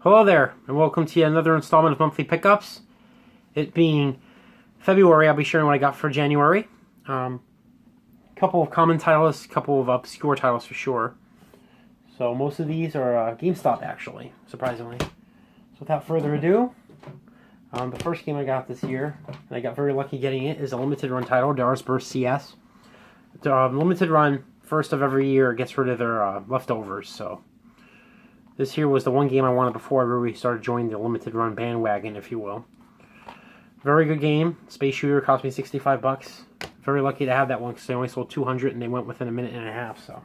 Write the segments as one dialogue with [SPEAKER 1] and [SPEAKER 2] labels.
[SPEAKER 1] Hello there, and welcome to another installment of Monthly Pickups. It being February, I'll be sharing what I got for January. Couple of common titles, couple of obscure titles for sure. So most of these are GameStop, actually, surprisingly. So without further ado, the first game I got this year, and I got very lucky getting it, is a limited run title, Dar's Burst CS. The limited run, first of every year, gets rid of their leftovers, so... This here was the one game I wanted before I really started joining the limited run bandwagon, if you will. Very good game. Space Shooter cost me 65 bucks. Very lucky to have that one because they only sold 200 and they went within a minute and a half. So,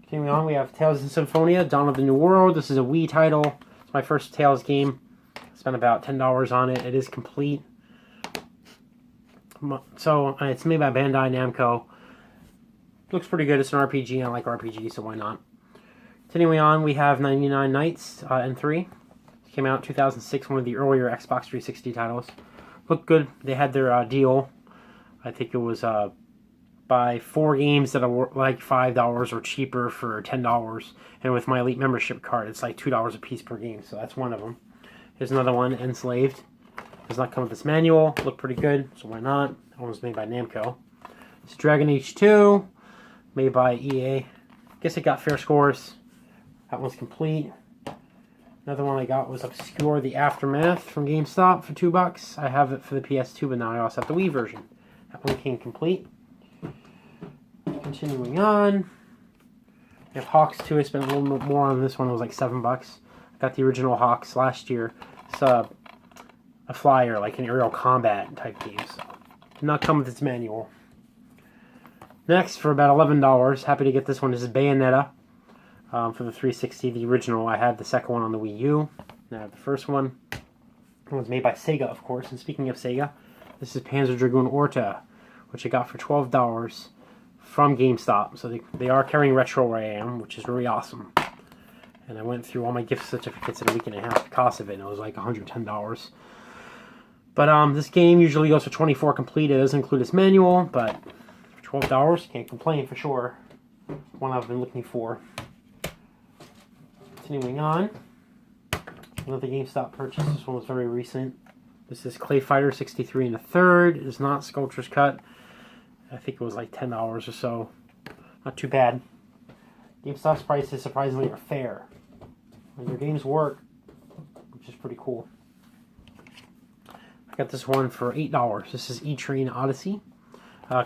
[SPEAKER 1] continuing on, we have Tales of Symphonia, Dawn of the New World. This is a Wii title. It's my first Tales game. I spent about $10 on it. It is complete. So, it's made by Bandai Namco. Looks pretty good. It's an RPG. I like RPGs, so why not? Continuing on, we have 99 Nights N3. Came out in 2006, one of the earlier Xbox 360 titles. Looked good. They had their deal. I think it was buy 4 games that are like $5 or cheaper for $10. And with my Elite membership card, it's like $2 a piece per game. So that's one of them. Here's another one, Enslaved. Does not come with this manual. Looked pretty good, so why not? That one was made by Namco. It's Dragon Age 2, made by EA. Guess it got fair scores. That one's complete. Another one I got was Obscure: The Aftermath from GameStop for $2. I have it for the PS2, but now I also have the Wii version. That one came complete. Continuing on, we have Hawks 2. I spent a little bit more on this one. It was like $7. I got the original Hawks last year. It's a flyer, like an aerial combat type game. So, did not come with its manual. Next, for about $11, happy to get this one. This is Bayonetta. For the 360, the original. I had the second one on the Wii U. I have the first one. It was made by Sega, of course. And speaking of Sega, this is Panzer Dragoon Orta, which I got for $12 from GameStop. So they are carrying retro where I am, which is really awesome. And I went through all my gift certificates in a week and a half. The cost of it, and it was like $110. But this game usually goes for $24 complete. It doesn't include its manual, but for $12, can't complain for sure. One I've been looking for. Continuing on, another GameStop purchase. This one was very recent. This is Clay Fighter 63 1/3. It is not Sculptor's Cut. I think it was like $10 or so. Not too bad. GameStop's prices surprisingly are fair. And their games work, which is pretty cool. I got this one for $8. This is E-Train Odyssey.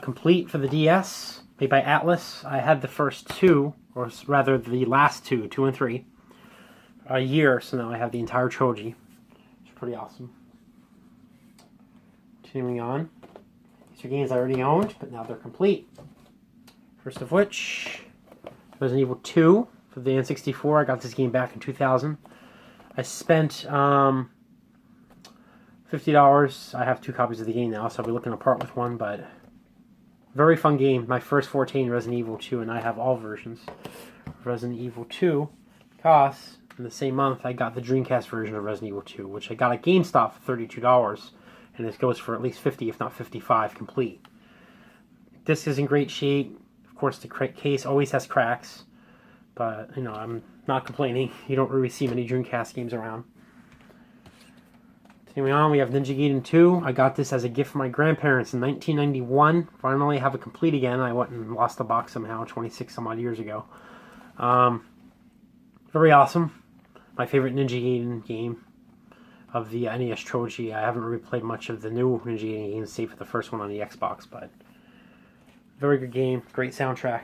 [SPEAKER 1] Complete for the DS, made by Atlas. I had the first two, or rather the last two, 2 and 3. A year, so now I have the entire trilogy. It's pretty awesome. Continuing on. These are games I already owned, but now they're complete. First of which, Resident Evil 2 for the N64. I got this game back in 2000. I spent $50. I have 2 copies of the game now, so I'll be looking to part with one, but very fun game. My first forte in Resident Evil 2, and I have all versions. Resident Evil 2 costs... In the same month, I got the Dreamcast version of Resident Evil 2, which I got at GameStop for $32, and it goes for at least $50, if not $55, complete. Disc is in great shape. Of course, the case always has cracks, but, you know, I'm not complaining. You don't really see many Dreamcast games around. Continuing on, we have Ninja Gaiden 2. I got this as a gift from my grandparents in 1991. Finally, I have it complete again. I went and lost the box somehow 26 some odd years ago. Very awesome. My favorite Ninja Gaiden game of the NES trilogy. I haven't really played much of the new Ninja Gaiden games, save for the first one on the Xbox, but very good game, great soundtrack.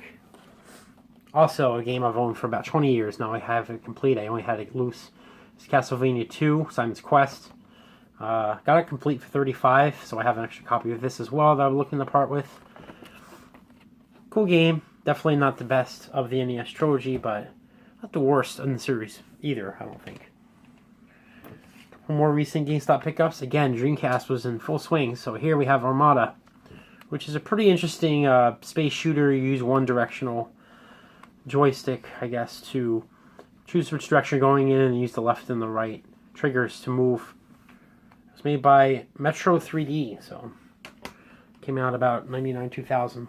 [SPEAKER 1] Also, a game I've owned for about 20 years now. I have it complete. I only had it loose. It's Castlevania 2, Simon's Quest. Got it complete for $35, so I have an extra copy of this as well that I'm looking to part with. Cool game. Definitely not the best of the NES trilogy, but not the worst in the series either, I don't think. More recent GameStop pickups. Again, Dreamcast was in full swing, so here we have Armada, which is a pretty interesting space shooter. You use one directional joystick, I guess, to choose which direction you're going in and use the left and the right triggers to move. It was made by Metro 3D, so it came out about 99, 2000.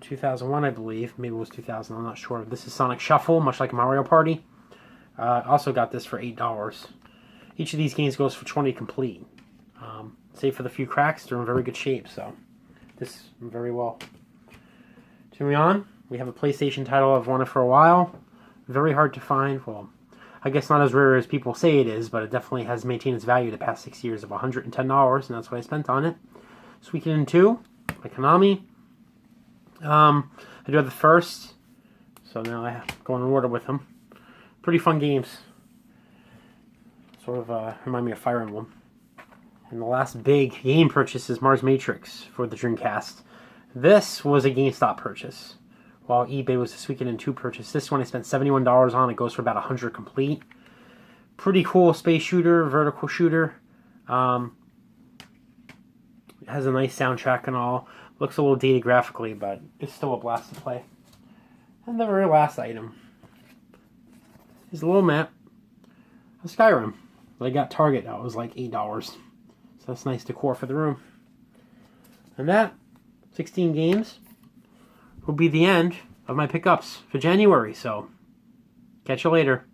[SPEAKER 1] 2001, I believe. Maybe it was 2000. I'm not sure. This is Sonic Shuffle, much like Mario Party. Also got this for $8. Each of these games goes for 20 complete. Save for the few cracks, they're in very good shape, so this very well. Moving on, we have a PlayStation title I've wanted for a while. Very hard to find. Well, I guess not as rare as people say it is, but it definitely has maintained its value the past 6 years of $110, and that's what I spent on it. Suikoden 2 by Konami. I do have the first, so now I go in order with them. Pretty fun games. Sort of remind me of Fire Emblem. And the last big game purchase is Mars Matrix for the Dreamcast. This was a GameStop purchase, while eBay was a Suikoden 2 purchase. This one I spent $71 on. It goes for about 100 complete. Pretty cool space shooter, vertical shooter. It has a nice soundtrack and all. Looks a little dated graphically, but it's still a blast to play. And the very last item is a little map of Skyrim. I got Target. That was like $8. So that's nice decor for the room. And that, 16 games, will be the end of my pickups for January. So, catch you later.